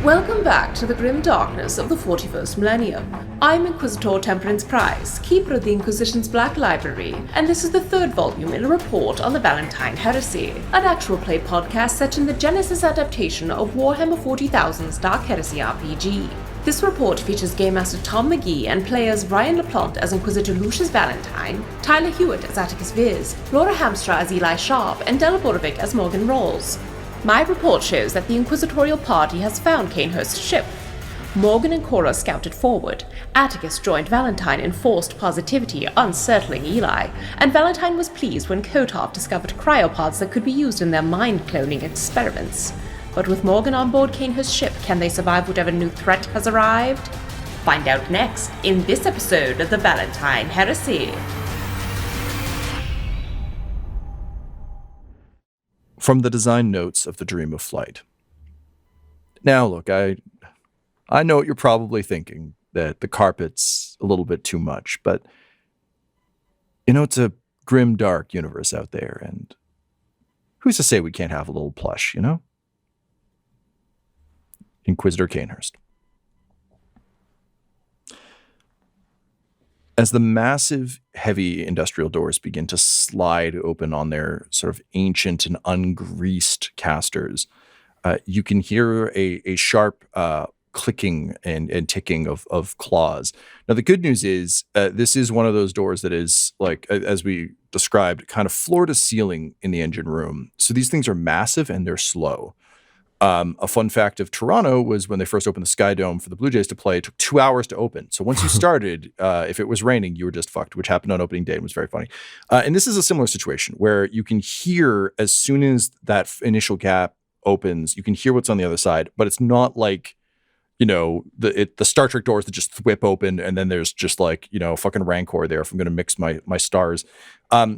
Welcome back to the grim darkness of the 41st millennium. I'm Inquisitor Temperance Price, keeper of the Inquisition's Black Library, and this is the third volume in a report on the Valentyne Heresy, an actual play podcast set in the Genesis adaptation of Warhammer 40,000's Dark Heresy RPG. This report features Game Master Tom McGee and players Ryan LaPlante as Inquisitor Lucius Valentyne, Tyler Hewitt as Attikus Viz, Laura Hamstra as Eli Sharp, and Della Borovic as Morgan Rawls. My report shows that the Inquisitorial party has found Cainhurst's ship. Morgan and Chora scouted forward, Attikus joined Valentyne in forced positivity, unsettling Eli, and Valentyne was pleased when Kotov discovered cryo-pods that could be used in their mind-cloning experiments. But with Morgan on board Cainhurst's ship, can they survive whatever new threat has arrived? Find out next in this episode of the Valentyne Heresy. From the design notes of the Dream of Flight. Now, look, I know what you're probably thinking, that the carpet's a little bit too much, but, it's a grim, dark universe out there, and who's to say we can't have a little plush, Inquisitor Cainhurst. As the massive, heavy industrial doors begin to slide open on their sort of ancient and ungreased casters, you can hear a sharp clicking and ticking of claws. Now, the good news is this is one of those doors that is, like, as we described, kind of floor to ceiling in the engine room. So these things are massive and they're slow. A fun fact of Toronto was when they first opened the Sky Dome for the Blue Jays to play, it took 2 hours to open. So once you started, if it was raining, you were just fucked, which happened on opening day and was very funny. And this is a similar situation where you can hear as soon as that initial gap opens, you can hear what's on the other side, but it's not like, the Star Trek doors that just whip open and then there's just like, fucking Rancor there if I'm going to mix my stars.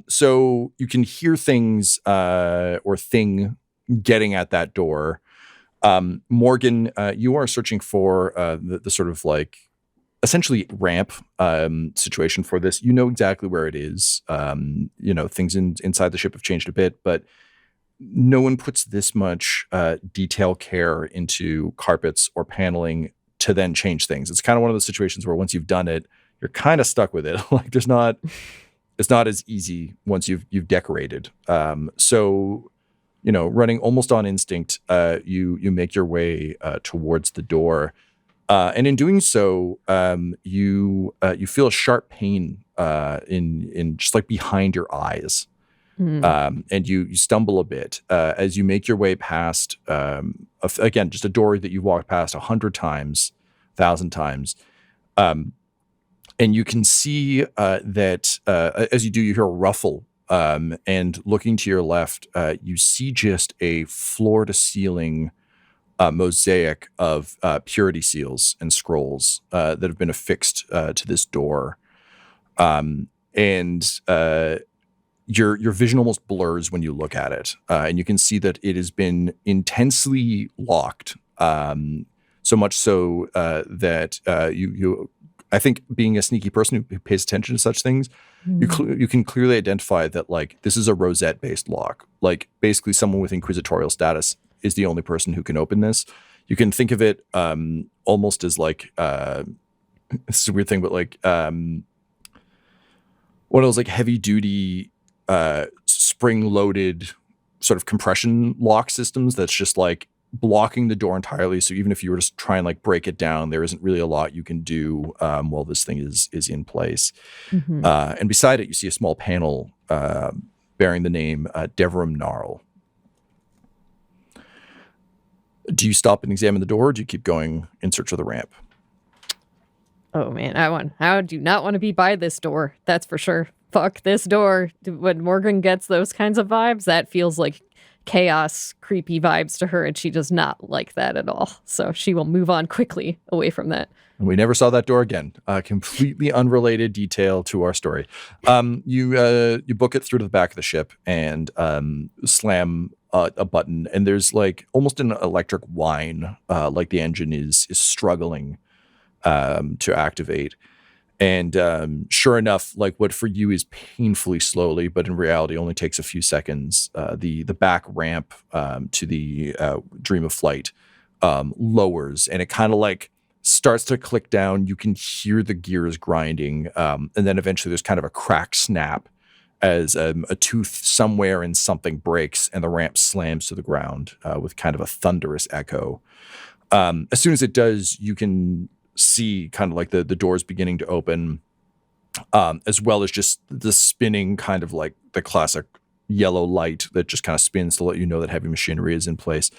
So you can hear things or thing getting at that door. Morgan, you are searching for the sort of like essentially ramp situation for this. You know exactly where it is. Things inside the ship have changed a bit, but no one puts this much detail care into carpets or paneling to then change things. It's kind of one of those situations where once you've done it, you're kind of stuck with it. Like it's not as easy once you've decorated. So running almost on instinct, you make your way towards the door, and in doing so, you feel a sharp pain in just like behind your eyes, and you stumble a bit as you make your way past again just a door that you walked past 100 times, 1,000 times, and you can see that as you do, you hear a ruffle. And looking to your left, you see just a floor-to-ceiling mosaic of purity seals and scrolls that have been affixed to this door. And your vision almost blurs when you look at it. And you can see that it has been intensely locked, so much so that you I think being a sneaky person who pays attention to such things, you can clearly identify that like this is a rosette based lock. Like basically someone with Inquisitorial status is the only person who can open this. You can think of it almost as like this is a weird thing, but like one of those like heavy duty spring loaded sort of compression lock systems that's just like blocking the door entirely. So even if you were to try and like break it down, there isn't really a lot you can do while this thing is in place. And beside it, you see a small panel bearing the name Devram Gnarl. Do you stop and examine the door, or do you keep going in search of the ramp? Oh man, I do not want to be by this door. That's for sure. Fuck this door. When Morgan gets those kinds of vibes, that feels like chaos, creepy vibes to her, and she does not like that at all. So she will move on quickly away from that. And we never saw that door again. Completely unrelated detail to our story. You book it through to the back of the ship and slam a button, and there's like almost an electric whine, like the engine is struggling to activate. And sure enough, like what for you is painfully slowly, but in reality only takes a few seconds, the back ramp to the Dream of Flight lowers, and it kind of like starts to click down. You can hear the gears grinding, and then eventually there's kind of a crack snap as a tooth somewhere in something breaks, and the ramp slams to the ground with kind of a thunderous echo. As soon as it does, you can see kind of like the doors beginning to open, as well as just the spinning kind of like the classic yellow light that just kind of spins to let you know that heavy machinery is in place.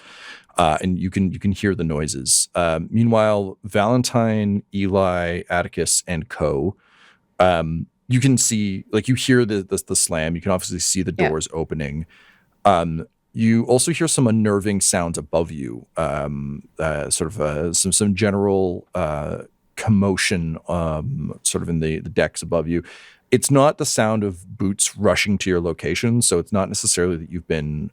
And you can hear the noises. Meanwhile, Valentyne, Eli, Attikus, and Co. You can see, like, you hear the slam. You can obviously see the doors opening. You also hear some unnerving sounds above you, sort of some general commotion, sort of in the decks above you. It's not the sound of boots rushing to your location, so it's not necessarily that you've been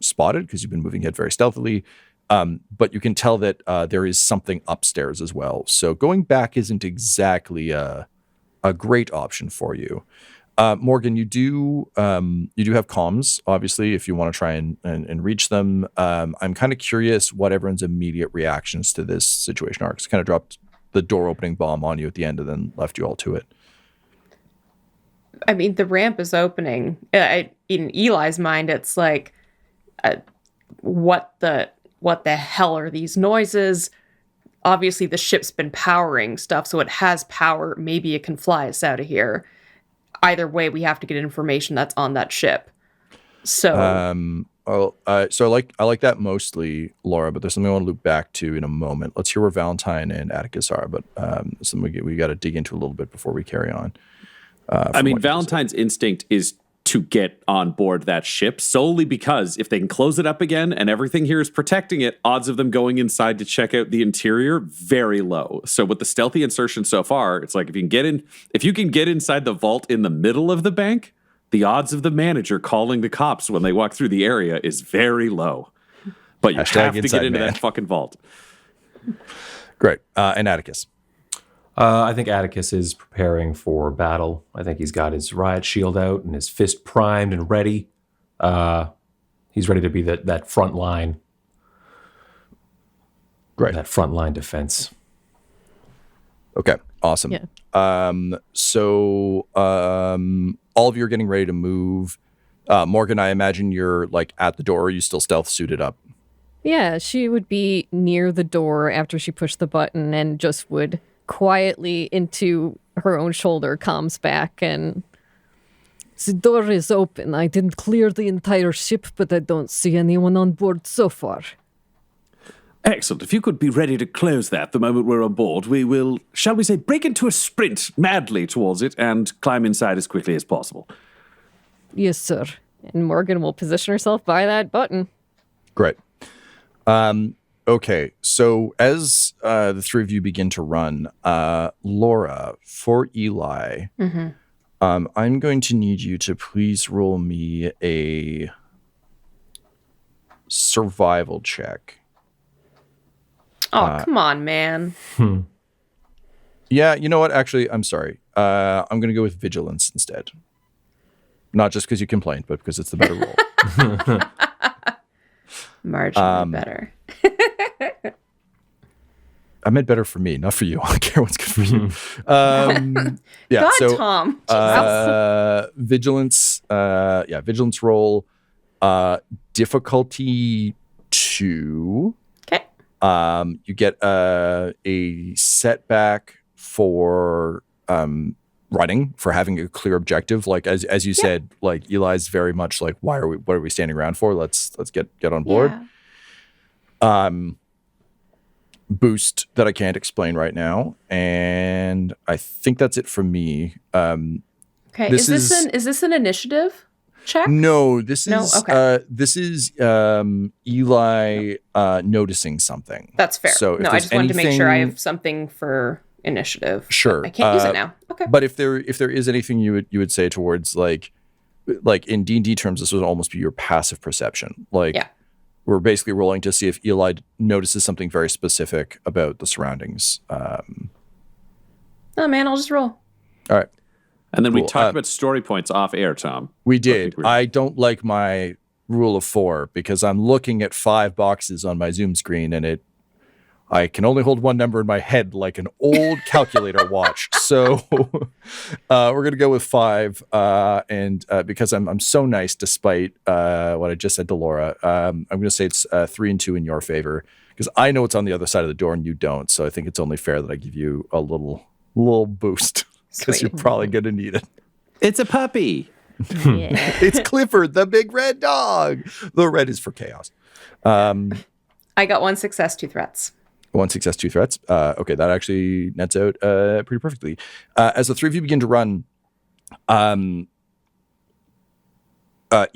spotted because you've been moving ahead very stealthily, but you can tell that there is something upstairs as well. So going back isn't exactly a great option for you. Morgan, you do have comms, obviously, if you want to try and reach them. I'm kind of curious what everyone's immediate reactions to this situation are. It's kind of dropped the door opening bomb on you at the end and then left you all to it. I mean, the ramp is opening. In Eli's mind, it's like, what the hell are these noises? Obviously, the ship's been powering stuff, so it has power. Maybe it can fly us out of here. Either way, we have to get information that's on that ship. So, so I like that mostly, Laura. But there's something I want to loop back to in a moment. Let's hear where Valentyne and Attikus are. But something we got to dig into a little bit before we carry on. I mean, Valentine's instinct is to get on board that ship solely because if they can close it up again and everything here is protecting it, odds of them going inside to check out the interior, very low. So with the stealthy insertion so far, it's like if you can get inside the vault in the middle of the bank, the odds of the manager calling the cops when they walk through the area is very low. But you have to get into that fucking vault. Great. And Attikus. I think Attikus is preparing for battle. I think he's got his riot shield out and his fist primed and ready. He's ready to be that front line. Great. That front line defense. Okay, awesome. Yeah. So all of you are getting ready to move. Morgan, I imagine you're like at the door. Are you still stealth suited up? Yeah, she would be near the door after she pushed the button and just would quietly into her own shoulder comms back and the door is open. I didn't clear the entire ship, but I don't see anyone on board so far. Excellent. If you could be ready to close that the moment we're on board, we will, shall we say, break into a sprint madly towards it and climb inside as quickly as possible. Yes, sir. And Morgan will position herself by that button. Great. Okay, so as the three of you begin to run, Laura, for Eli, I'm going to need you to please roll me a survival check. Oh, come on, man. Yeah, you know what? Actually, I'm sorry. I'm going to go with vigilance instead. Not just because you complained, but because it's the better roll. Marginally better. I meant better for me, not for you. I don't care what's good for you. Yeah. God, so, Tom. vigilance. Vigilance roll. Difficulty 2. Okay. You get a setback for running, for having a clear objective. Like as you said, like Eli's very much like, what are we standing around for? Let's get on board. Yeah. Boost that I can't explain right now, and I think that's it from me. Okay. Is this an initiative check? No, this is Okay. This is Eli noticing something. That's fair. So no, I just wanted to make sure I have something for initiative. Sure. I can't use it now. Okay. But if there is anything you would say towards like in D&D terms, this would almost be your passive perception. Like, yeah. We're basically rolling to see if Eli notices something very specific about the surroundings. Oh man, I'll just roll. All right. And then we talked about story points off air, Tom. We did. I don't like my rule of 4 because I'm looking at 5 boxes on my Zoom screen and it I can only hold one number in my head like an old calculator watch. So we're going to go with 5. And because I'm so nice, despite what I just said to Laura, I'm going to say it's 3 and 2 in your favor, because I know it's on the other side of the door and you don't. So I think it's only fair that I give you a little boost, because you're probably going to need it. It's a puppy. Yeah. It's Clifford, the big red dog. The red is for chaos. I got 1 success, 2 threats. 1 success, 2 threats. Okay, that actually nets out pretty perfectly. As the 3 of you begin to run,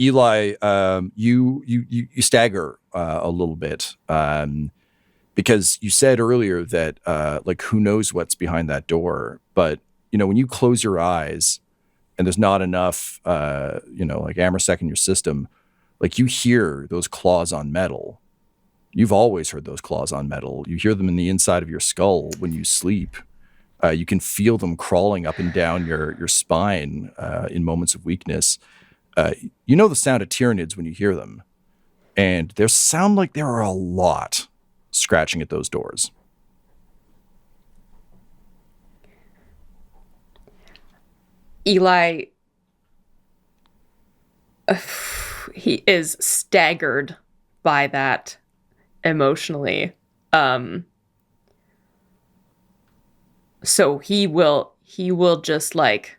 Eli, you stagger a little bit, because you said earlier that like, who knows what's behind that door. But when you close your eyes and there's not enough like Amersec in your system, like, you hear those claws on metal. You've always heard those claws on metal. You hear them in the inside of your skull when you sleep. You can feel them crawling up and down your spine in moments of weakness. You know the sound of Tyranids when you hear them. And there sound like there are a lot scratching at those doors. Eli, he is staggered by that emotionally. So he will just like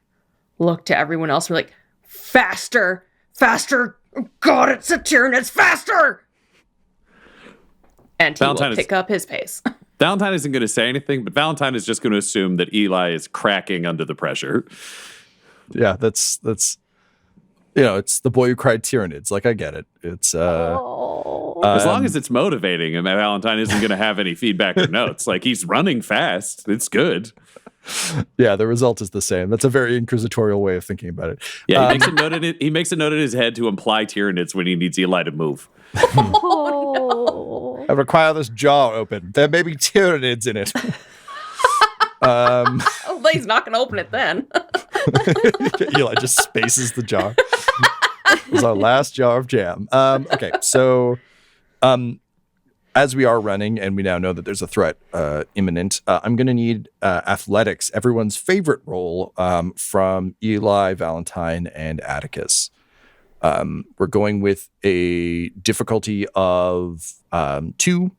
look to everyone else and be like, faster, God, it's a Tyranid, faster! And he will pick up his pace. Valentyne isn't going to say anything, but Valentyne is just going to assume that Eli is cracking under the pressure. Yeah, that's it's the boy who cried Tyranids. Like, I get it. It's as long as it's motivating, and that Valentyne isn't going to have any feedback or notes. Like, he's running fast. It's good. Yeah, the result is the same. That's a very inquisitorial way of thinking about it. Yeah, he makes a note in his head to imply Tyranids when he needs Eli to move. I require this jar open. There may be Tyranids in it. Oh, he's not going to open it then. Eli just spaces the jar. It was our last jar of jam. Okay, so as we are running and we now know that there's a threat imminent, I'm going to need athletics, everyone's favorite roll, from Eli, Valentyne, and Attikus. We're going with a difficulty of 2.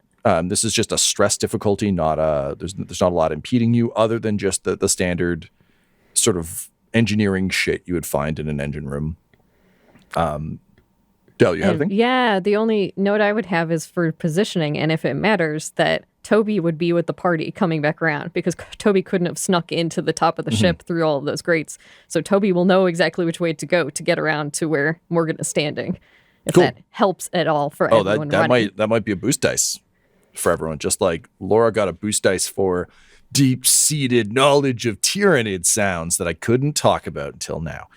This is just a stress difficulty, there's not a lot impeding you other than just the standard sort of engineering shit you would find in an engine room. Del, you have anything? Yeah, the only note I would have is for positioning, and if it matters, that Toby would be with the party coming back around, because Toby couldn't have snuck into the top of the ship through all of those grates. So Toby will know exactly which way to go to get around to where Morgan is standing. If that helps at all for everyone running. that might be a boost dice for everyone. Just like Laura got a boost dice for deep-seated knowledge of Tyranid sounds that I couldn't talk about until now.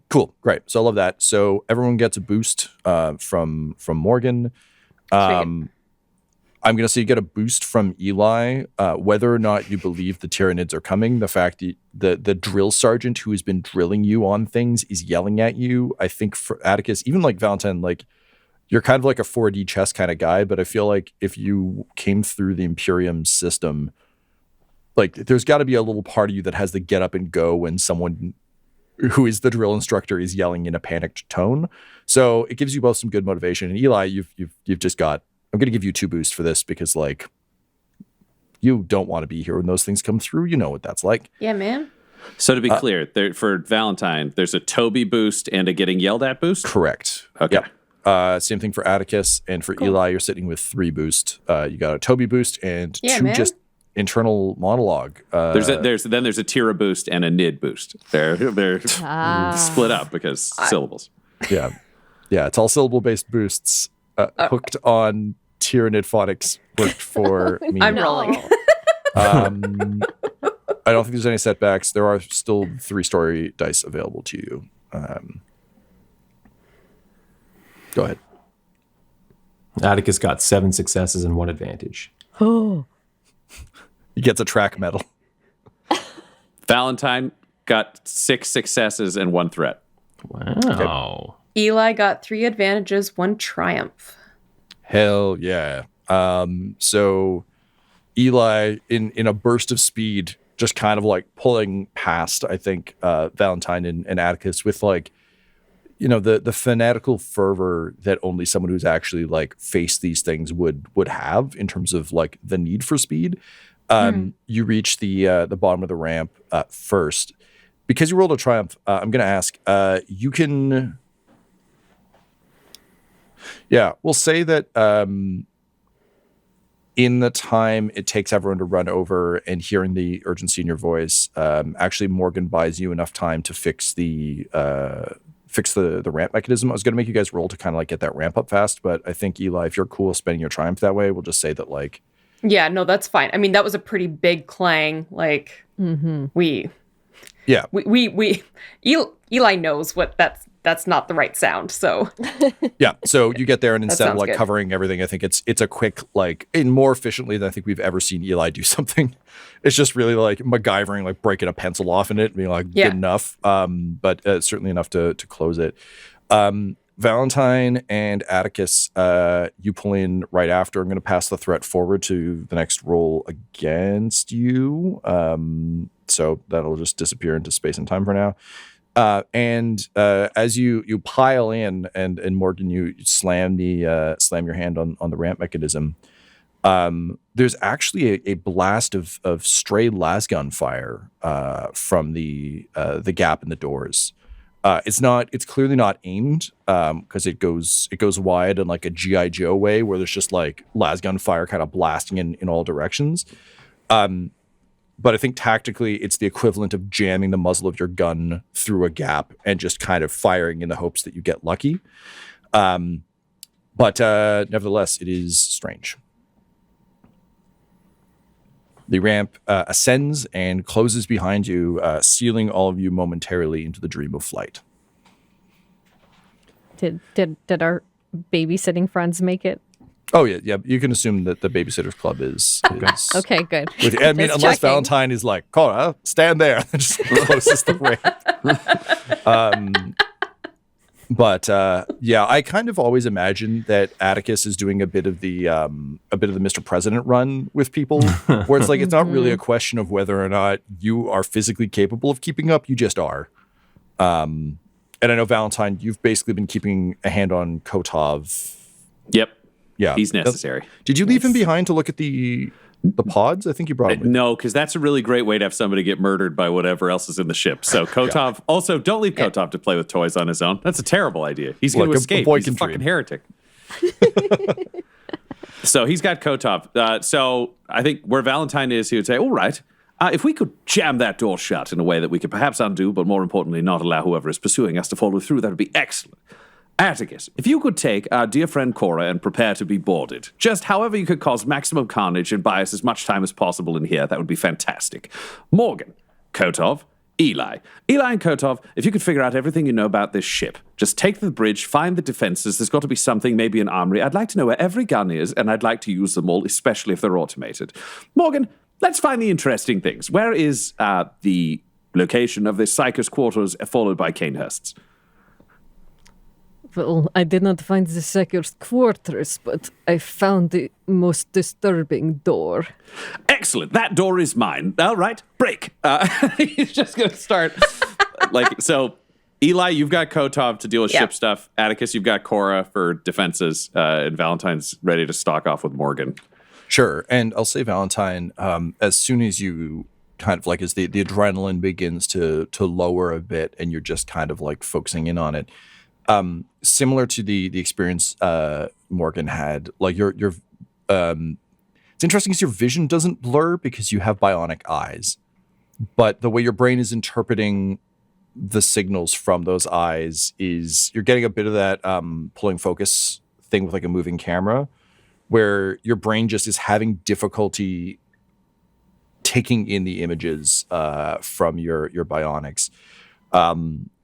Cool, great. So I love that. So everyone gets a boost from Morgan. I'm going to say you get a boost from Eli. Whether or not you believe the Tyranids are coming, the fact that the drill sergeant who has been drilling you on things is yelling at you. I think for Attikus, even like Valentyne, like, you're kind of like a 4D chess kind of guy, but I feel like if you came through the Imperium system, like, there's got to be a little part of you that has to get up and go when someone who is the drill instructor is yelling in a panicked tone. So it gives you both some good motivation. And Eli, you've just got, I'm going to give you 2 boosts for this, because like, you don't want to be here when those things come through. You know what that's like. Yeah, man. So to be clear, for Valentyne, there's a Toby boost and a getting yelled at boost? Correct. Okay. Yep. Same thing for Attikus, and for Eli, you're sitting with 3 boost. You got a Toby boost and 2 just internal monologue. There's a Tira boost and a Nid boost. They're split up because syllables. Yeah, it's all syllable based boosts hooked on Tyranid phonics. Worked for me. I'm rolling. I don't think there's any setbacks. There are still 3 story dice available to you. Go ahead. Attikus got 7 successes and 1 advantage. Oh. He gets a track medal. Valentyne got 6 successes and 1 threat. Wow. Eli got 3 advantages, 1 triumph. Hell yeah. So Eli, in a burst of speed, just kind of like pulling past, I think, Valentyne and Attikus with like, the fanatical fervor that only someone who's actually like faced these things would have in terms of like the need for speed. You reach the bottom of the ramp first. Because you rolled a triumph, I'm going to ask, you can... Yeah, we'll say that in the time it takes everyone to run over and hearing the urgency in your voice, actually Morgan buys you enough time to fix the ramp mechanism. I was going to make you guys roll to kind of like get that ramp up fast, but I think, Eli, if you're cool spending your triumph that way, we'll just say that like... Yeah, no, that's fine. I mean, that was a pretty big clang. Like, we Eli knows what that's not the right sound. So yeah, so you get there and instead of like good. covering everything, I think it's a quick like and more efficiently than I think we've ever seen Eli do something. It's just really like MacGyvering, like breaking a pencil off in it and being like good enough, but certainly enough to close it. Valentyne and Attikus, you pull in right after. I'm going to pass the threat forward to the next roll against you. So that'll just disappear into space and time for now. And as you pile in and Morgan, you slam your hand on the ramp mechanism. There's actually a blast of stray lasgun fire from the gap in the doors. It's clearly not aimed because it goes wide in like a G.I. Joe way where there's just like lasgun fire kind of blasting in all directions. But I think tactically it's the equivalent of jamming the muzzle of your gun through a gap and just kind of firing in the hopes that you get lucky. But nevertheless, it is strange. The ramp ascends and closes behind you, sealing all of you momentarily into the dream of flight. Did our babysitting friends make it? Oh yeah. You can assume that the Babysitters Club is okay, good. I mean, Just unless checking. Valentyne is like, Chora, stand there, and just closes the ramp. But I kind of always imagine that Attikus is doing a bit of the Mr. President run with people, where it's like it's not really a question of whether or not you are physically capable of keeping up; you just are. And I know, Valentyne, you've basically been keeping a hand on Kotov. Yep. Yeah, He's necessary. Did you leave him behind to look at the pods? I think you brought him with. No, because that's a really great way to have somebody get murdered by whatever else is in the ship. So Kotov, also don't leave Kotov to play with toys on his own. That's a terrible idea. He's going to escape. He's a fucking heretic. So he's got Kotov. So I think where Valentyne is, he would say, all right, if we could jam that door shut in a way that we could perhaps undo, but more importantly, not allow whoever is pursuing us to follow through, that would be excellent. Attikus, if you could take our dear friend Chora and prepare to be boarded, just however you could cause maximum carnage and buy us as much time as possible in here, that would be fantastic. Morgan, Kotov, Eli and Kotov, if you could figure out everything you know about this ship, just take the bridge, find the defenses, there's got to be something, maybe an armory. I'd like to know where every gun is, and I'd like to use them all, especially if they're automated. Morgan, let's find the interesting things. Where is the location of the Psychos quarters followed by Cainhurst's? Well, I did not find the second quarters, but I found the most disturbing door. Excellent. That door is mine. All right, break. He's just going to start. So, Eli, you've got Kotov to deal with ship stuff. Attikus, you've got Chora for defenses. And Valentyne's ready to stalk off with Morgan. Sure. And I'll say, Valentyne, as soon as you kind of like, as the adrenaline begins to lower a bit and you're just kind of like focusing in on it, similar to the experience Morgan had, like your it's interesting because your vision doesn't blur because you have bionic eyes, but the way your brain is interpreting the signals from those eyes is you're getting a bit of that pulling focus thing with like a moving camera, where your brain just is having difficulty taking in the images from your bionics.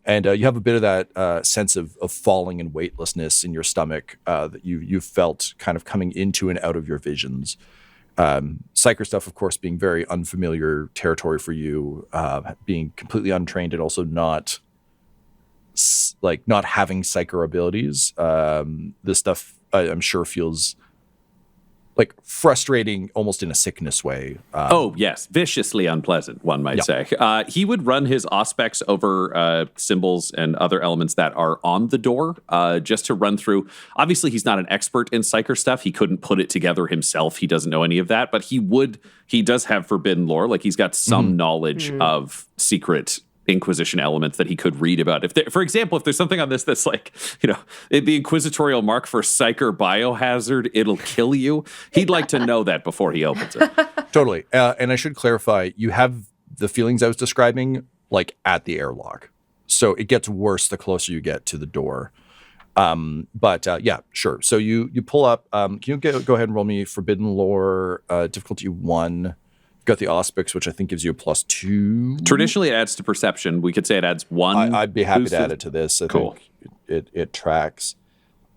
And you have a bit of that sense of falling and weightlessness in your stomach that you felt kind of coming into and out of your visions. Psyker stuff, of course, being very unfamiliar territory for you, being completely untrained and also not having psyker abilities. This stuff, I'm sure, feels like frustrating, almost in a sickness way. Oh, yes. Viciously unpleasant, one might say. He would run his auspex over symbols and other elements that are on the door just to run through. Obviously, he's not an expert in psyker stuff. He couldn't put it together himself. He doesn't know any of that. But he does have forbidden lore. Like, he's got some knowledge of secret Inquisition elements that he could read about. For example, if there's something on this that's like, the Inquisitorial mark for psyker biohazard, it'll kill you. He'd like to know that before he opens it. Totally. And I should clarify, you have the feelings I was describing like at the airlock. So it gets worse the closer you get to the door. But yeah, sure. So you pull up. Can you go ahead and roll me Forbidden Lore, difficulty 1. Got the Auspex, which I think gives you a +2. Traditionally, it adds to perception. We could say it adds 1. I'd be happy to add it to this. I think it tracks.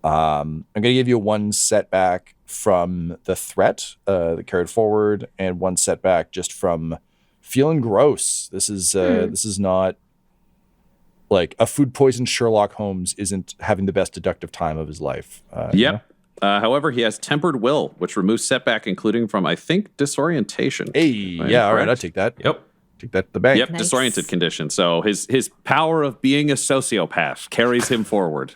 I'm going to give you 1 setback from the threat that carried forward, and 1 setback just from feeling gross. This is not like a food poisoned Sherlock Holmes isn't having the best deductive time of his life. Yep. However, he has tempered will, which removes setback, including from, I think, disorientation. Hey, yeah, all right, I'll take that. Yep. Take that to the bank. Yep, Nice. Disoriented condition. So his power of being a sociopath carries him forward.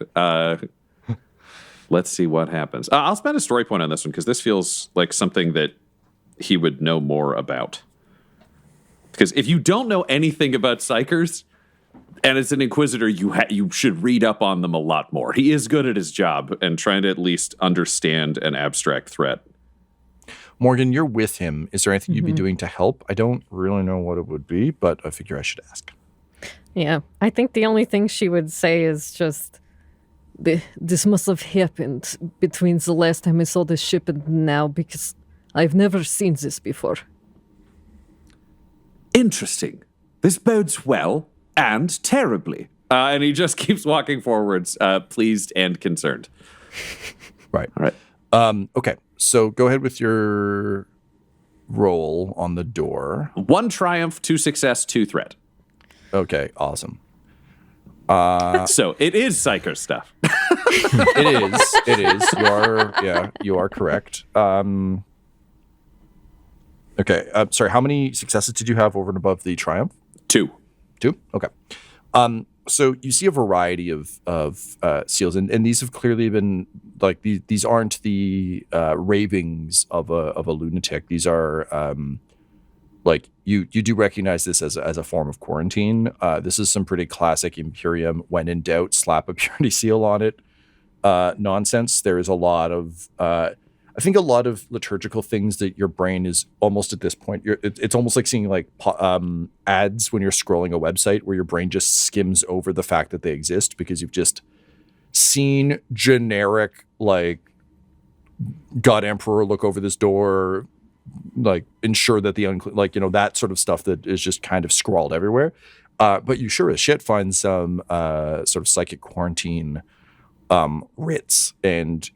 Let's see what happens. I'll spend a story point on this one, because this feels like something that he would know more about. Because if you don't know anything about psychers, and as an Inquisitor, you should read up on them a lot more. He is good at his job and trying to at least understand an abstract threat. Morgan, you're with him. Is there anything you'd be doing to help? I don't really know what it would be, but I figure I should ask. Yeah, I think the only thing she would say is just, this must have happened between the last time I saw this ship and now, because I've never seen this before. Interesting. This bodes well. And terribly. And he just keeps walking forwards, pleased and concerned. Right. All right. Okay, so go ahead with your roll on the door. 1 triumph, 2 success, 2 threat. Okay, awesome. So it is psycho stuff. It is. You are correct. Okay, sorry, how many successes did you have over and above the triumph? 2. 2? Okay. So you see a variety of seals, and these have clearly been like these aren't the ravings of a lunatic. These are like you do recognize this as a form of quarantine. This is some pretty classic Imperium, when in doubt, slap a purity seal on it nonsense. There is a lot of I think a lot of liturgical things that your brain is almost at this point. It's almost like seeing like ads when you're scrolling a website, where your brain just skims over the fact that they exist because you've just seen generic like God Emperor look over this door, like ensure that the that sort of stuff that is just kind of scrawled everywhere. But you sure as shit find some sort of psychic quarantine writs and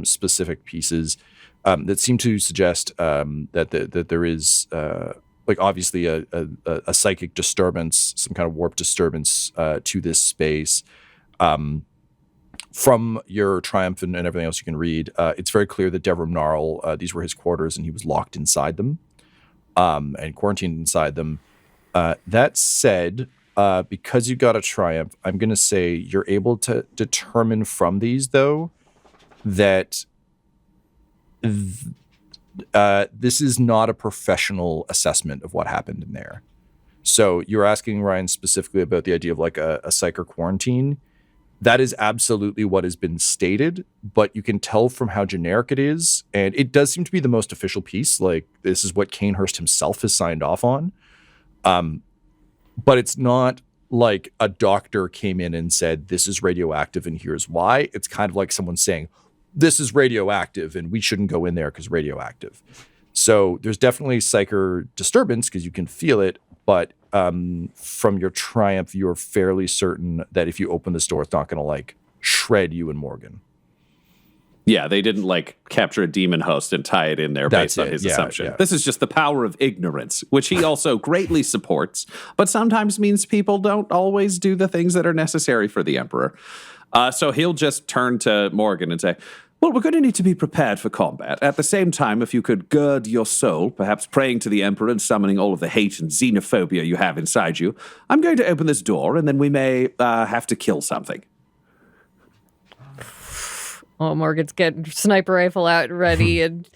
specific pieces that seem to suggest that there is like obviously a psychic disturbance, some kind of warp disturbance to this space. From your triumph and everything else you can read, it's very clear that Devrim Gnarl, these were his quarters, and he was locked inside them and quarantined inside them. That said, because you got a triumph, I'm going to say you're able to determine from these, though, that this is not a professional assessment of what happened in there. So you're asking Ryan specifically about the idea of like a psyker quarantine. That is absolutely what has been stated, but you can tell from how generic it is, and it does seem to be the most official piece. Like, this is what Cainhurst himself has signed off on. But it's not like a doctor came in and said, this is radioactive and here's why. It's kind of like someone saying, this is radioactive and we shouldn't go in there because radioactive. So there's definitely psyker disturbance because you can feel it, but from your triumph, you're fairly certain that if you open this door, it's not going to like shred you and Morgan. Yeah, they didn't like capture a demon host and tie it in there based on his assumption. Yeah. This is just the power of ignorance, which he also greatly supports, but sometimes means people don't always do the things that are necessary for the Emperor. So he'll just turn to Morgan and say, Well, we're going to need to be prepared for combat. At the same time, if you could gird your soul, perhaps praying to the Emperor and summoning all of the hate and xenophobia you have inside you, I'm going to open this door, and then we may have to kill something. Oh, Morgan's getting sniper rifle out ready and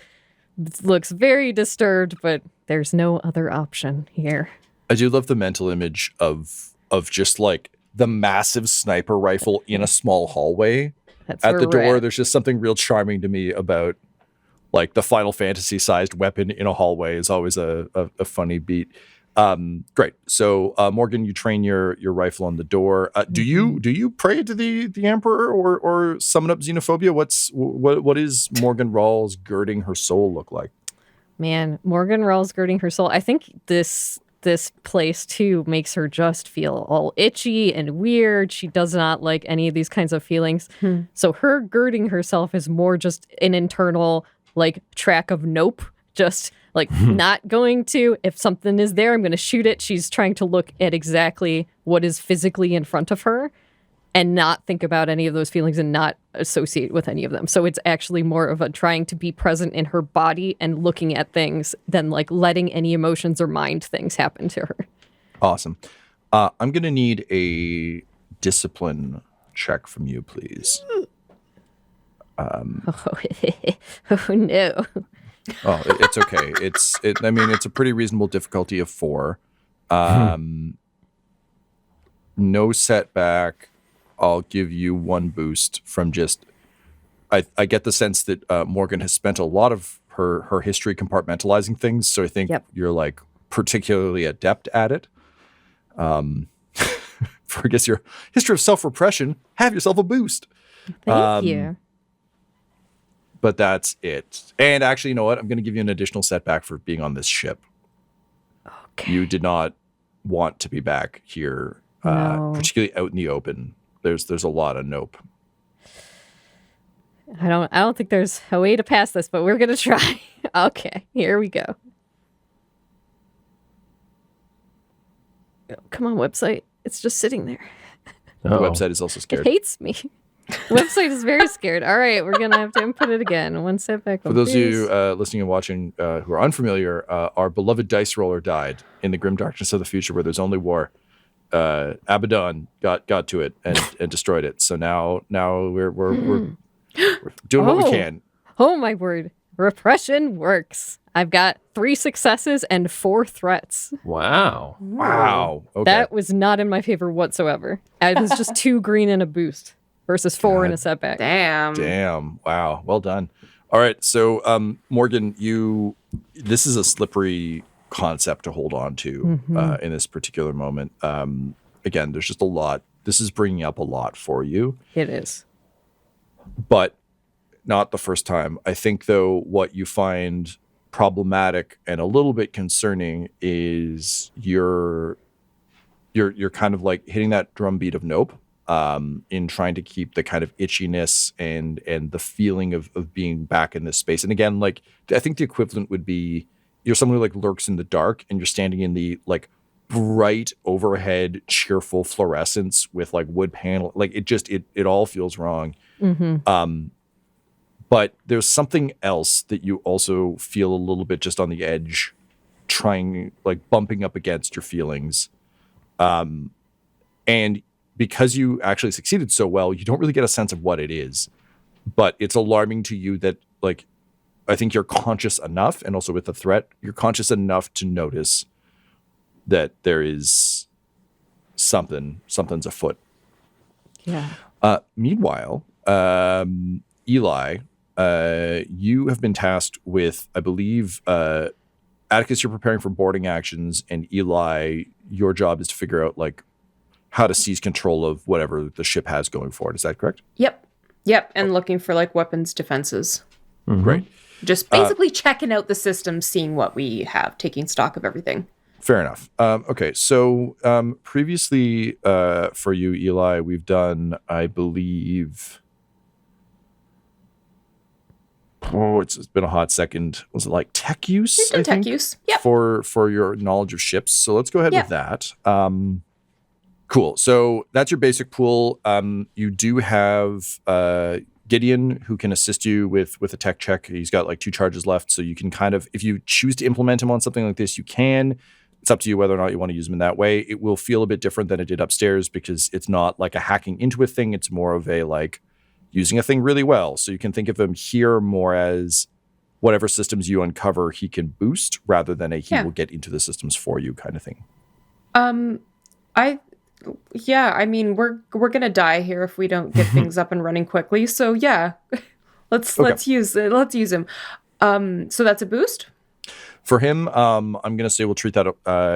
looks very disturbed, but there's no other option here. I do love the mental image of just like the massive sniper rifle in a small hallway. That's At where the we're door, at. there's just something real charming to me about like the Final Fantasy sized weapon in a hallway is always a funny beat. Great. So Morgan, you train your rifle on the door. Do you pray to the Emperor or summon up xenophobia? What is Morgan Rawls girding her soul look like? Man, Morgan Rawls girding her soul. I think this place too makes her just feel all itchy and weird. She does not like any of these kinds of feelings. So her girding herself is more just an internal like track of nope. Just like not going to, if something is there, I'm going to shoot it. She's trying to look at exactly what is physically in front of her and not think about any of those feelings and not associate with any of them. So it's actually more of a trying to be present in her body and looking at things than like letting any emotions or mind things happen to her. Awesome. I'm going to need a discipline check from you, please. Oh no. Oh, it's okay. It's a pretty reasonable difficulty of 4. No setback. I'll give you 1 boost from just. I get the sense that Morgan has spent a lot of her history compartmentalizing things, so I think you're like particularly adept at it. For I guess your history of self-repression, have yourself a boost. Thank you. But that's it. And actually, you know what? I'm going to give you an additional setback for being on this ship. Okay. You did not want to be back here, No. particularly out in the open. There's a lot of nope. I don't think there's a way to pass this, but we're gonna try. Okay, here we go. Oh, come on, website. It's just sitting there. The website is also It scared. hates me. Website is very scared. All right, we're gonna have to input it again. 1 setback. For those of you listening and watching who are unfamiliar, our beloved dice roller died in the grim darkness of the future where there's only war. Abaddon got to it and destroyed it. So now we're doing what we can. Oh my word! Repression works. I've got 3 successes and 4 threats. Wow. Wow. Okay. That was not in my favor whatsoever. It was just 2 green and a boost versus 4 and a setback. Damn. Wow. Well done. All right. So Morgan, this is a slippery concept to hold on to in this particular moment. Again, there's just a lot. This is bringing up a lot for you. It is. But not the first time. I think, though, what you find problematic and a little bit concerning is you're kind of like hitting that drumbeat of nope in trying to keep the kind of itchiness and the feeling of being back in this space. And again, like I think the equivalent would be you're someone who like lurks in the dark and you're standing in the like bright overhead cheerful fluorescence with like wood panel. Like it all feels wrong. But there's something else that you also feel a little bit just on the edge, trying like bumping up against your feelings. And because you actually succeeded so well, you don't really get a sense of what it is. But it's alarming to you that like I think you're conscious enough, and also with the threat, you're conscious enough to notice that there is something's afoot. Yeah. Meanwhile, Eli, you have been tasked with, I believe, Attikus, you're preparing for boarding actions, and Eli, your job is to figure out like how to seize control of whatever the ship has going forward. Is that correct? Yep. And looking for like weapons defenses. Great. Just basically checking out the system, seeing what we have, taking stock of everything. Fair enough. Okay, so previously for you, Eli, we've done, I believe, it's been a hot second. Was it like tech use? We've done I think, tech use. Yep. For your knowledge of ships. So let's go ahead with that. Cool. So that's your basic pool. You do have Gideon, who can assist you with a tech check. He's got like 2 charges left, so you can kind of, if you choose to implement him on something like this, you can. It's up to you whether or not you want to use him in that way. It will feel a bit different than it did upstairs because it's not like a hacking into a thing. It's more of a like using a thing really well. So you can think of him here more as whatever systems you uncover, he can boost rather than he will get into the systems for you kind of thing. I mean, we're gonna die here if we don't get things up and running quickly. So yeah, let's use him. So that's a boost. For him, I'm going to say we'll treat that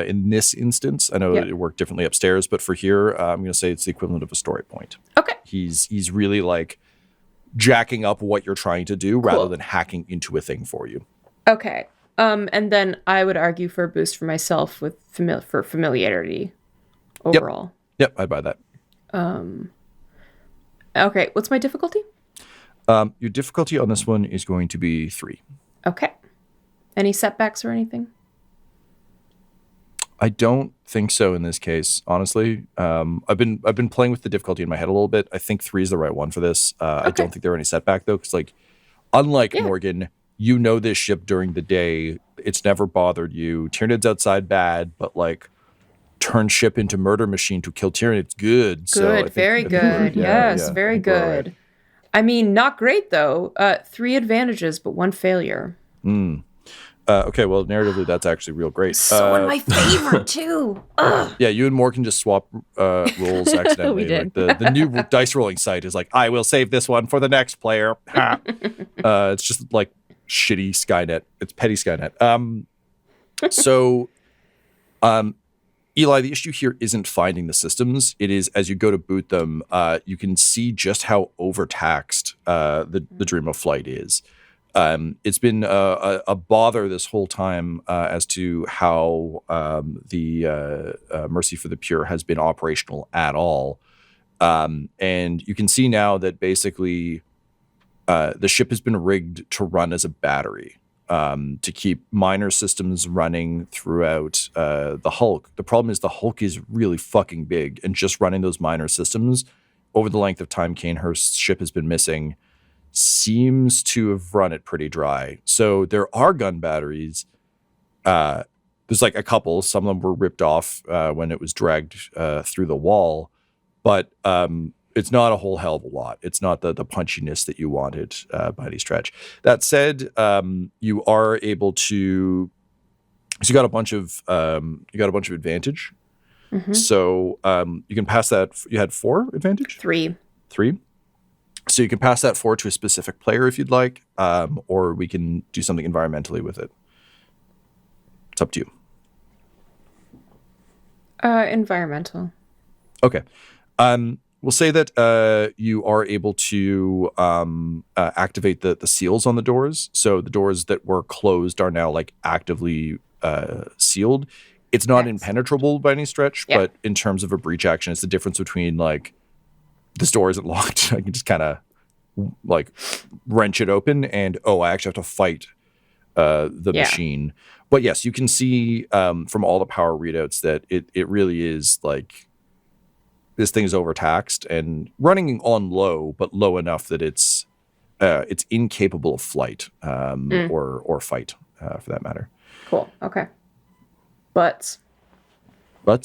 in this instance. I know it worked differently upstairs, but for here, I'm going to say it's the equivalent of a story point. Okay. He's really like jacking up what you're trying to do rather than hacking into a thing for you. Okay. And then I would argue for a boost for myself with for familiarity overall. Yep, I'd buy that. Okay, what's my difficulty? Your difficulty on this one is going to be 3. Okay. Any setbacks or anything? I don't think so in this case, honestly. I've been playing with the difficulty in my head a little bit. I think 3 is the right one for this. I don't think there are any setback though, because like, unlike Morgan, you know this ship during the day. It's never bothered you. Tyranids outside bad, but like turn ship into murder machine to kill Tyranids good. Good, so very good. Yes, very good. Right. I mean, not great though. 3 advantages, but 1 failure. Okay, well, narratively, that's actually real great. So my favorite, too. Yeah, you and Moore can just swap rolls accidentally. We did. Like the new dice rolling site is like, I will save this one for the next player. It's just like shitty Skynet. It's petty Skynet. Eli, the issue here isn't finding the systems. It is, as you go to boot them, you can see just how overtaxed the Dream of Flight is. It's been a bother this whole time as to how the Mercy for the Pure has been operational at all. And you can see now that basically the ship has been rigged to run as a battery to keep minor systems running throughout the Hulk. The problem is the Hulk is really fucking big, and just running those minor systems over the length of time Cainhurst's ship has been missing seems to have run it pretty dry. So there are gun batteries. There's like a couple. Some of them were ripped off when it was dragged through the wall. But it's not a whole hell of a lot. It's not the punchiness that you wanted by any stretch. That said, you are able to... So you got a bunch of advantage. Mm-hmm. So you can pass that. You had 4 advantage? 3. 3? So you can pass that forward to a specific player if you'd like, or we can do something environmentally with it. It's up to you. Environmental. Okay. We'll say that you are able to activate the seals on the doors. So the doors that were closed are now like actively sealed. It's not impenetrable by any stretch, but in terms of a breach action, it's the difference between like this door isn't locked. I can just kind of like wrench it open and, I actually have to fight the machine. But yes, you can see from all the power readouts that it really is like this thing is overtaxed and running on low, but low enough that it's incapable of flight or fight for that matter. Cool. Okay. Butts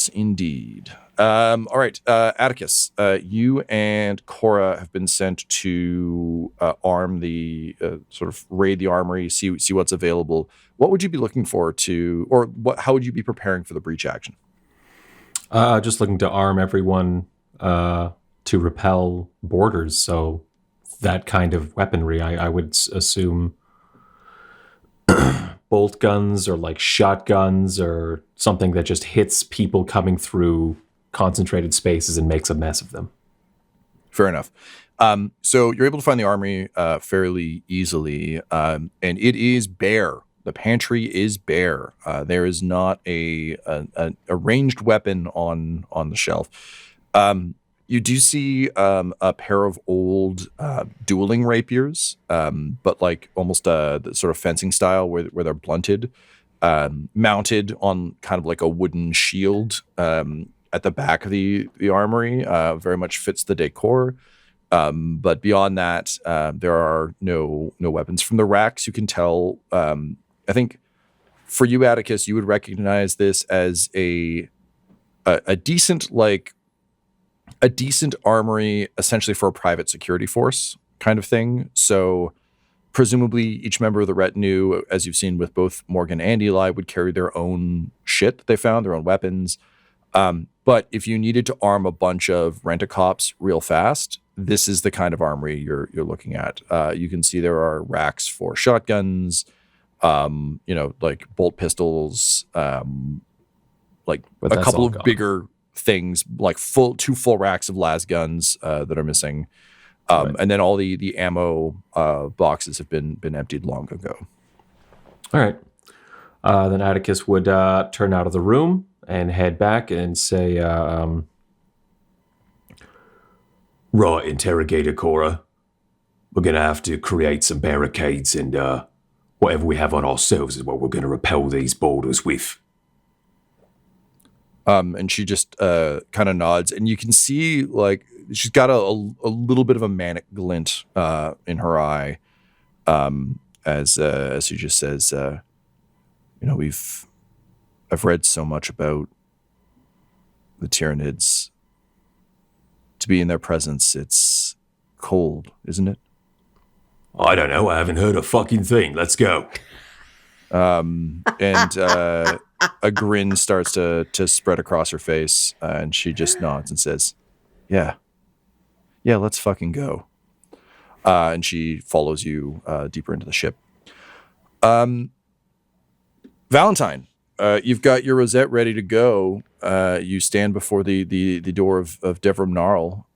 indeed. All right, Attikus, you and Chora have been sent to arm the sort of raid the armory, see what's available. What would you be looking for how would you be preparing for the breach action? Just looking to arm everyone to repel boarders. So that kind of weaponry, I would assume bolt guns or like shotguns or something that just hits people coming through concentrated spaces and makes a mess of them. Fair enough. So you're able to find the armory fairly easily, and it is bare. The pantry is bare. There is not a ranged weapon on the shelf. You do see a pair of old dueling rapiers, but like almost the sort of fencing style where they're blunted, mounted on kind of like a wooden shield at the back of the armory. Very much fits the decor. But beyond that, there are no weapons. From the racks, you can tell. I think for you, Attikus, you would recognize this as a decent armory, essentially for a private security force kind of thing. So presumably each member of the retinue, as you've seen with both Morgan and Eli, would carry their own shit that they found, their own weapons. But if you needed to arm a bunch of rent-a-cops real fast, this is the kind of armory you're looking at. You can see there are racks for shotguns, like bolt pistols, like a couple of bigger things, like two full racks of las guns that are missing. Right. And then all the ammo boxes have been emptied long ago. All right. Then Attikus would turn out of the room and head back and say, right, Interrogator Chora, we're going to have to create some barricades, and whatever we have on ourselves is what we're going to repel these borders with. And she just kind of nods, and you can see like she's got a little bit of a manic glint in her eye as she just says, I've read so much about the Tyranids. To be in their presence, it's cold, isn't it? I don't know. I haven't heard a fucking thing. Let's go. And a grin starts to spread across her face, and she just nods and says, yeah, let's fucking go. And she follows you deeper into the ship. Valentyne, you've got your rosette ready to go. You stand before the door of Devrim Gnarl.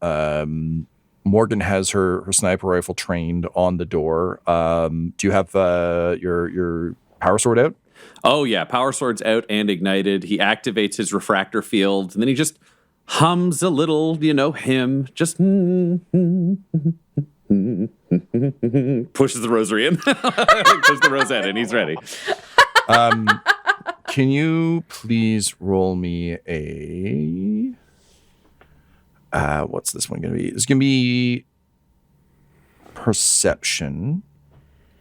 Morgan has her sniper rifle trained on the door. Do you have your power sword out? Oh, yeah. Power sword's out and ignited. He activates his refractor field, and then he just hums a little, hymn. Just pushes the rosary in. Pushes the rosette in. He's ready. Can you please roll me a... what's this one going to be? It's going to be perception.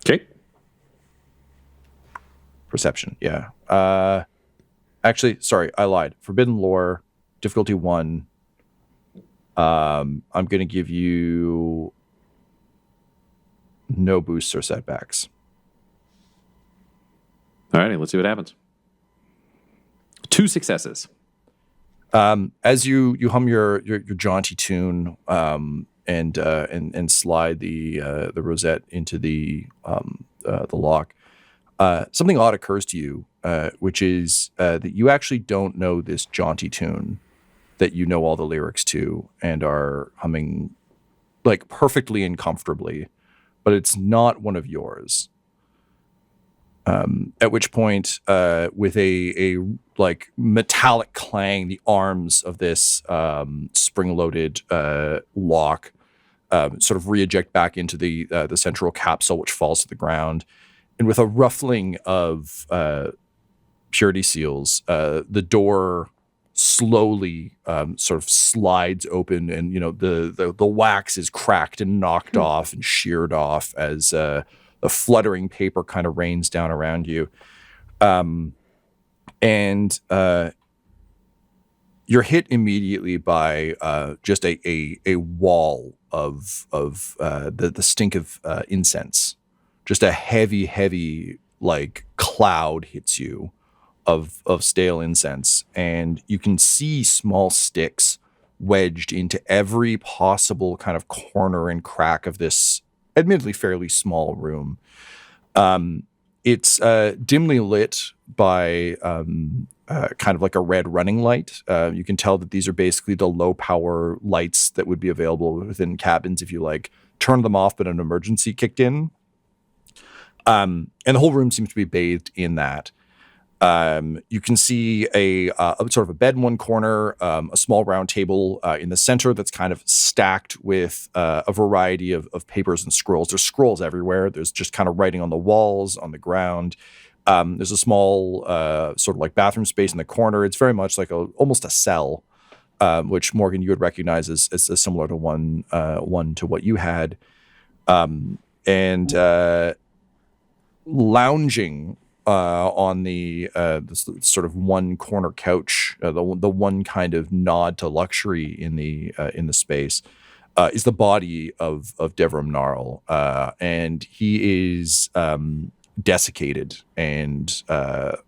Okay. Perception, yeah. Actually, sorry, I lied. Forbidden Lore, difficulty 1. I'm going to give you no boosts or setbacks. All right, let's see what happens. 2 successes. As you hum your jaunty tune and slide the rosette into the lock, something odd occurs to you, which is that you actually don't know this jaunty tune that you know all the lyrics to and are humming like perfectly and comfortably, but it's not one of yours. At which point, with a like metallic clang, the arms of this spring-loaded lock sort of re-eject back into the central capsule, which falls to the ground. And with a ruffling of purity seals, the door slowly sort of slides open, and the wax is cracked and knocked off and sheared off as the fluttering paper kind of rains down around you. And you're hit immediately by just a wall of the stink of incense. Just a heavy like cloud hits you of stale incense, and you can see small sticks wedged into every possible kind of corner and crack of this admittedly fairly small room. It's dimly lit by kind of like a red running light. You can tell that these are basically the low power lights that would be available within cabins if you like turn them off but an emergency kicked in. And the whole room seems to be bathed in that. You can see a sort of a bed in one corner, a small round table in the center that's kind of stacked with a variety of papers and scrolls. There's scrolls everywhere. There's just kind of writing on the walls, on the ground. There's a small sort of like bathroom space in the corner. It's very much like almost a cell. which Morgan you would recognize as similar to one to what you had, and lounging on the sort of one corner couch, the one kind of nod to luxury in the space, is the body of Devrim Gnarl, and he is desiccated and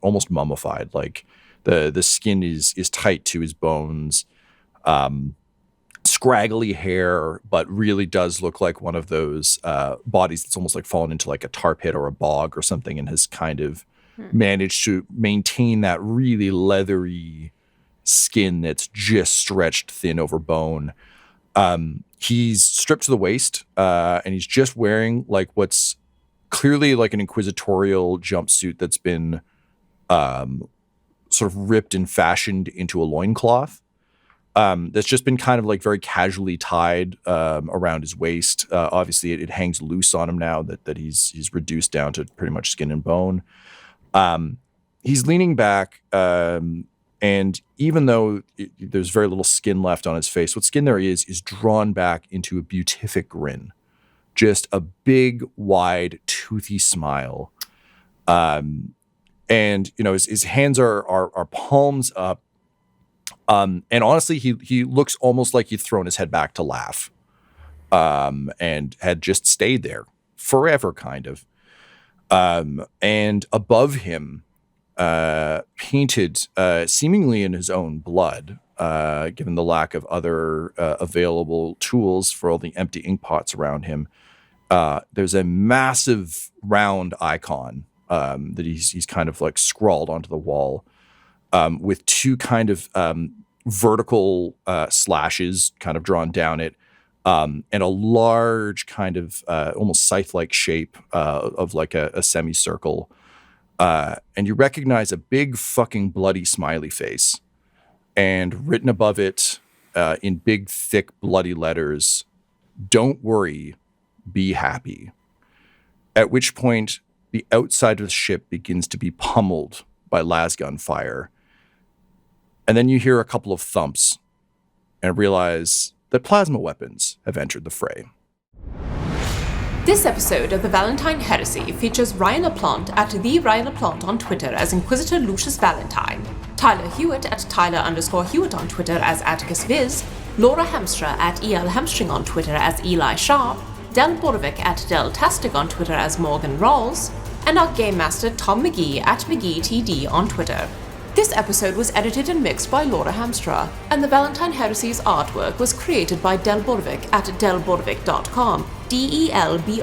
almost mummified. Like the skin is tight to his bones, scraggly hair, but really does look like one of those bodies that's almost like fallen into like a tar pit or a bog or something, and has kind of managed to maintain that really leathery skin that's just stretched thin over bone. He's stripped to the waist, and he's just wearing like what's clearly like an Inquisitorial jumpsuit that's been sort of ripped and fashioned into a loincloth. That's just been kind of like very casually tied around his waist. Obviously, it hangs loose on him now that he's reduced down to pretty much skin and bone. He's leaning back, and even though there's very little skin left on his face, what skin there is drawn back into a beatific grin. Just a big, wide, toothy smile. And, you know, his hands are palms up. And honestly, he looks almost like he'd thrown his head back to laugh, and had just stayed there forever, kind of. And above him, painted seemingly in his own blood, given the lack of other available tools for all the empty ink pots around him, there's a massive round icon that he's kind of like scrawled onto the wall, with two kind of vertical slashes kind of drawn down it, and a large kind of almost scythe-like shape of like a semicircle. And you recognize a big fucking bloody smiley face, and written above it in big, thick, bloody letters, "Don't worry, be happy." At which point, the outside of the ship begins to be pummeled by lasgun fire. And then you hear a couple of thumps and realize that plasma weapons have entered the fray. This episode of the Valentyne Heresy features Ryan LaPlante at the Ryan LaPlante on Twitter as Inquisitor Lucius Valentyne, Tyler Hewitt at Tyler_Hewitt on Twitter as Attikus Viz, Laura Hamstra at EL Hamstring on Twitter as Eli Sharp, Del Borovic at Deltastic on Twitter as Morgan Rawls, and our Game Master Tom McGee at McGeeTD on Twitter. This episode was edited and mixed by Laura Hamstra, and the Valentyne Heresy's artwork was created by Del Borovic at delborovic.com, DELBOROVIC.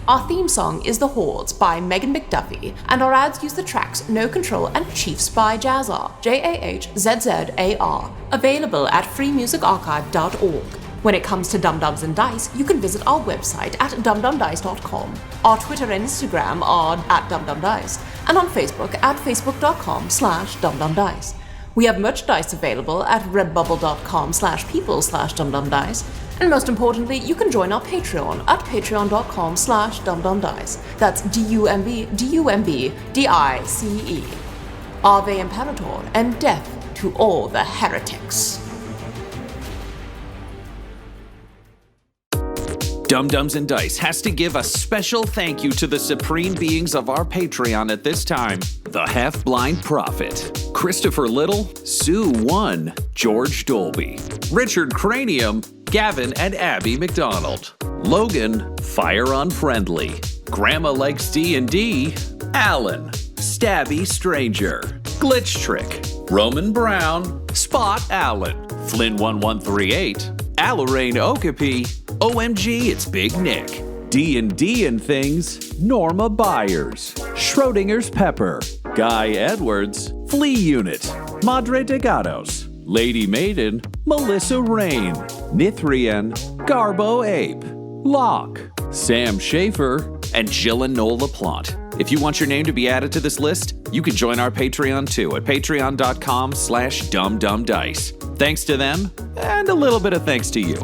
Our theme song is The Hordes by Megan McDuffie, and our ads use the tracks No Control and Chiefs by Jazzar, JAHZZAR, available at freemusicarchive.org. When it comes to Dum-Dums and Dice, you can visit our website at dumdumdice.com. Our Twitter and Instagram are at dumdumdice, and on Facebook at facebook.com/dumdumdice. We have merchandise available at redbubble.com/people/dumdumdice, and most importantly, you can join our Patreon at patreon.com/dumdumdice. That's DUMBDICE. Ave Imperator, and death to all the heretics. Dum-Dums and Dice has to give a special thank you to the supreme beings of our Patreon at this time: the Half-Blind Prophet, Christopher Little, Sue One, George Dolby, Richard Cranium, Gavin and Abby McDonald, Logan, Fire Unfriendly, Grandma Likes D&D, Alan, Stabby Stranger, Glitch Trick, Roman Brown, Spot Allen, Flynn1138, Alarain Okapi, OMG It's Big Nick, D&D and Things, Norma Byers, Schrodinger's Pepper, Guy Edwards, Flea Unit, Madre de Gatos, Lady Maiden, Melissa Rain, Nithrian, Garbo Ape, Locke, Sam Schaefer, and Jill and Noel LaPlante. If you want your name to be added to this list, you can join our Patreon too at patreon.com/dumdumdice. Thanks to them, and a little bit of thanks to you.